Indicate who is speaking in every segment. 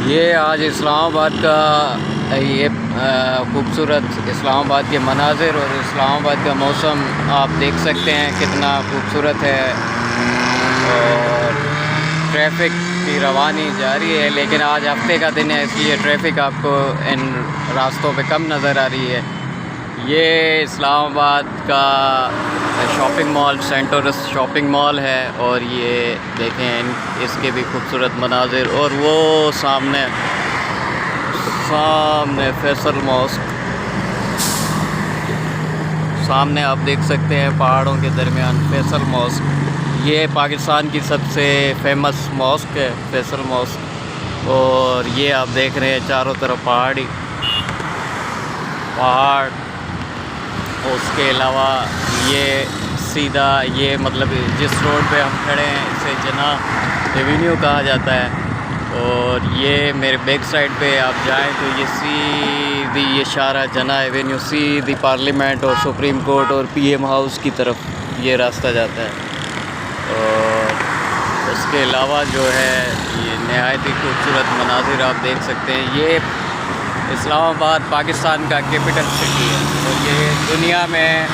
Speaker 1: ये आज इस्लामाबाद का ये खूबसूरत इस्लामाबाद के मनाज़िर और इस्लामाबाद का मौसम आप देख सकते हैं कितना खूबसूरत है। और ट्रैफिक की रवानी जारी है, लेकिन आज हफ्ते का दिन है इसलिए ट्रैफिक आपको इन रास्तों पे कम नज़र आ रही है। ये इस्लामाबाद का shopping mall Centaurus shopping mall है और ये देखें इसके भी खूबसूरत मनाजिर। और वो सामने फैसल मॉस्क सामने आप देख सकते हैं पहाड़ों के दरमियान फैसल मॉस्क। ये पाकिस्तान की सबसे फेमस मॉस्क है फैसल मॉस्क। और ये आप देख रहे हैं चारों तरफ पहाड़। उसके अलावा ये सीधा ये मतलब जिस रोड पे हम खड़े हैं इसे जना एवेन्यू कहा जाता है। और ये मेरे बैक साइड पे आप जाएं तो ये सीधी ये शारा जना एवेन्यू सीधी पार्लियामेंट और सुप्रीम कोर्ट और पीएम हाउस की तरफ ये रास्ता जाता है। और उसके अलावा जो है ये नहायत ही खूबसूरत मनाजिर आप देख सकते हैं। ये इस्लामाबाद पाकिस्तान का कैपिटल सिटी है और ये दुनिया में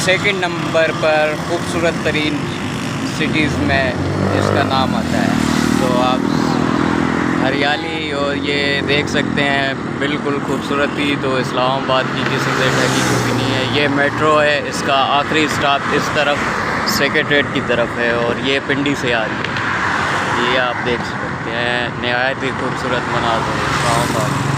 Speaker 1: सेकंड नंबर पर खूबसूरत तरीन सिटीज़ में इसका नाम आता है। तो आप हरियाली और ये देख सकते हैं बिल्कुल खूबसूरती तो इस्लामाबाद की किसी से ढकी हुई नहीं है। ये मेट्रो है, इसका आखिरी स्टॉप इस तरफ सेक्रेटेरिएट की तरफ है और ये पिंडी से आ रही है। ये आप देख सकते हैं नहायत ही खूबसूरत मनाज़िर इस्लामाबाद।